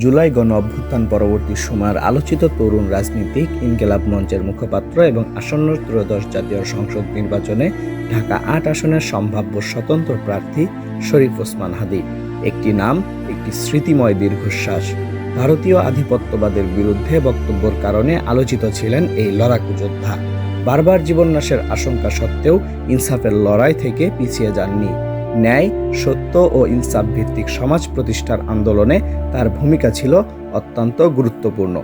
জুলাই গণ অভ্যুত্থান পরবর্তী সময়ের আলোচিত তরুণ রাজনীতিক ইনকিলাব মঞ্চের মুখপাত্র এবং আসন্ন ত্রয়োদশ জাতীয় সংসদ নির্বাচনে ঢাকা ৮ আসনের সম্ভাব্য স্বতন্ত্র প্রার্থী শরীফ ওসমান হাদী। একটি নাম, একটি স্মৃতিময় দীর্ঘশ্বাস। ভারতীয় আধিপত্যবাদের বিরুদ্ধে বক্তব্যের কারণে আলোচিত ছিলেন এই লড়াকু যোদ্ধা। বারবার জীবননাশের আশঙ্কা সত্ত্বেও ইনসাফের লড়াই থেকে পিছিয়ে যাননি। ন্যায়, সত্য ও ইনসাফ ভিত্তিক সমাজ প্রতিষ্ঠার আন্দোলনে তার ভূমিকা ছিল অত্যন্ত গুরুত্বপূর্ণ।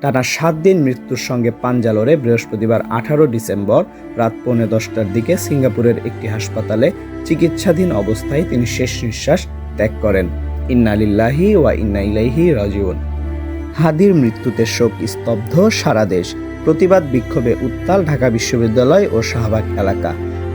টানা ৭ দিন মৃত্যুর সঙ্গে পাঞ্জা লড়ে বৃহস্পতিবার ১৮ ডিসেম্বর রাত 10:45টার দিকে সিঙ্গাপুরের একটি হাসপাতালে চিকিৎসাধীন অবস্থায় তিনি শেষ নিঃশ্বাস ত্যাগ করেন। ইন্না লিল্লাহি ওয়া ইন্না ইলাইহি রাজিউন। হাদীর মৃত্যুতে শোক স্তব্ধ সারা দেশ। প্রতিবাদ বিক্ষোভে উত্তাল ঢাকা বিশ্ববিদ্যালয় ও শাহবাগ এলাকা।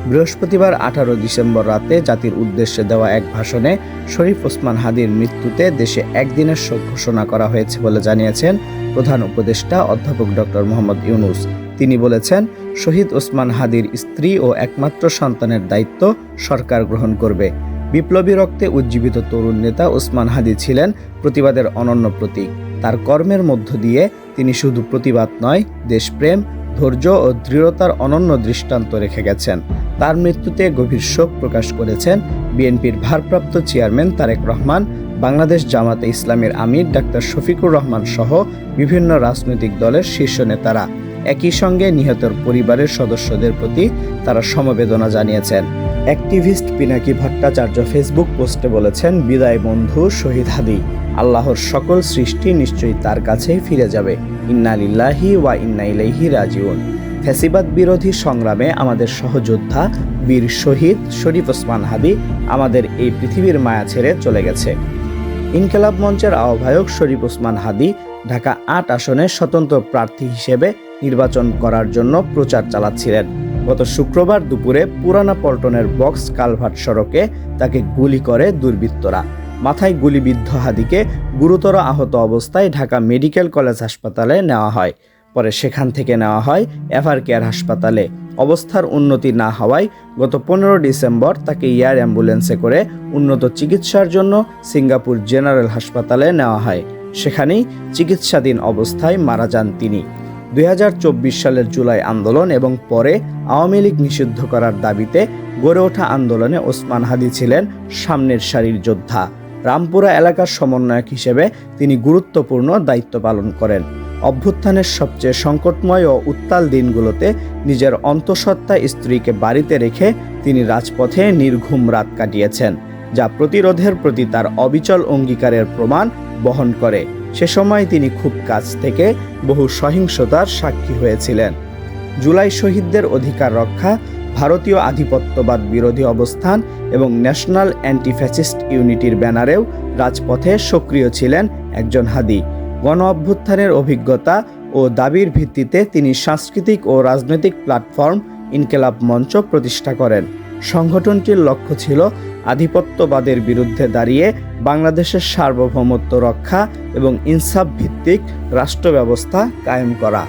বৃহস্পতিবার ১৮ ডিসেম্বর রাতে জাতির উদ্দেশ্যে দেওয়া এক ভাষণে শরীফ ওসমান হাদীর মৃত্যুতে দেশে একদিনের শোক ঘোষণা করা হয়েছে বলে জানিয়েছেন প্রধান উপদেষ্টা অধ্যাপক ডক্টর মোহাম্মদ ইউনূস। তিনি বলেছেন, শহীদ ওসমান হাদীর স্ত্রী ও একমাত্র সন্তানের দায়িত্ব সরকার গ্রহণ করবে। বিপ্লবী রক্তে উজ্জীবিত তরুণ নেতা ওসমান হাদী ছিলেন প্রতিবাদের অনন্য প্রতীক। তার কর্মের মধ্য দিয়ে তিনি শুধু প্রতিবাদ নয়, দেশপ্রেম, ধৈর্য ও দৃঢ়তার অনন্য দৃষ্টান্ত রেখে গেছেন। তার মৃত্যুতে গভীর শোক প্রকাশ করেছেন বিএনপির ভারপ্রাপ্ত চেয়ারম্যান তারেক রহমান, বাংলাদেশ জামাতে ইসলামীর আমির ডাক্তার শফিকুর রহমান সহ বিভিন্ন রাজনৈতিক দলের শীর্ষ নেতারা। একই সঙ্গে নিহতের পরিবারের সদস্যদের প্রতি তারা সমবেদনা জানিয়েছেন। অ্যাক্টিভিস্ট পিনাকি ভট্টাচার্য ফেসবুক পোস্টে বলেছেন, বিদায় বন্ধু শহীদ হাদী। আল্লাহর সকল সৃষ্টি নিশ্চয়ই তার কাছেই ফিরে যাবে। ইন্না লিল্লাহি ওয়া ইন্না ইলাইহি রাজিউন। ফ্যাসিবাদ বিরোধী সংগ্রামে আমাদের সহযোদ্ধা বীর শহীদ শরীফ ওসমান হাদী আমাদের এই পৃথিবীর মায়া ছেড়ে চলে গেছে। ইনকিলাব মঞ্চের আহ্বায়ক শরীফ ওসমান হাদী ঢাকা ৮ আসনে স্বতন্ত্র প্রার্থী হিসেবে নির্বাচন করার জন্য প্রচার চালাচ্ছিলেন। গত শুক্রবার দুপুরে পুরানা পল্টনের বক্স কালভার্ট সড়কে তাকে গুলি করে দুর্বৃত্তরা। মাথায় গুলিবিদ্ধ হাদীকে গুরুতর আহত অবস্থায় ঢাকা মেডিকেল কলেজ হাসপাতালে নেওয়া হয়। পরে সেখান থেকে নেওয়া হয় এভারকেয়ার হাসপাতালে। অবস্থার উন্নতি না হওয়ায় গত 15 ডিসেম্বর তাকে এয়ার অ্যাম্বুলেন্সে করে উন্নত চিকিৎসার জন্য সিঙ্গাপুর জেনারেল হাসপাতালে নেওয়া হয়। সেখানেই চিকিৎসাধীন অবস্থায় মারা যান তিনি। 2024 সালের জুলাই আন্দোলন এবং পরে আওয়ামী লীগ নিষিদ্ধ করার দাবিতে গড়ে ওঠা আন্দোলনে ওসমান হাদী ছিলেন সামনের সারির যোদ্ধা। রামপুরা এলাকার সমন্বয়ক হিসেবে তিনি গুরুত্বপূর্ণ দায়িত্ব পালন করেন। অভ্যুত্থানের সবচেয়ে সংকটময় ও উত্তাল দিনগুলোতে নিজের অন্তঃসত্ত্বা স্ত্রীকে বাড়িতে রেখে তিনি রাজপথে নির্ঘুম রাত কাটিয়েছেন, যা প্রতিরোধের প্রতি তার অবিচল অঙ্গীকারের প্রমাণ বহন করে। সে সময় তিনি খুব কাছ থেকে বহু সহিংসতার সাক্ষী হয়েছিলেন। জুলাই শহীদদের অধিকার রক্ষা, ভারতীয় আধিপত্যবাদ বিরোধী অবস্থান এবং ন্যাশনাল অ্যান্টি ফ্যাসিস্ট ইউনিটির ব্যানারেও রাজপথে সক্রিয় ছিলেন একজন হাদী। গণ অভ্যুত্থানের অভিজ্ঞতা ও দাবির ভিত্তিতে তিনি সাংস্কৃতিক ও রাজনৈতিক প্ল্যাটফর্ম ইনকিলাব মঞ্চ প্রতিষ্ঠা করেন। সংগঠনটির লক্ষ্য ছিল আধিপত্যবাদের বিরুদ্ধে দাঁড়িয়ে বাংলাদেশের সার্বভৌমত্ব রক্ষা এবং ইনসাফ ভিত্তিক রাষ্ট্র ব্যবস্থা কায়েম করা।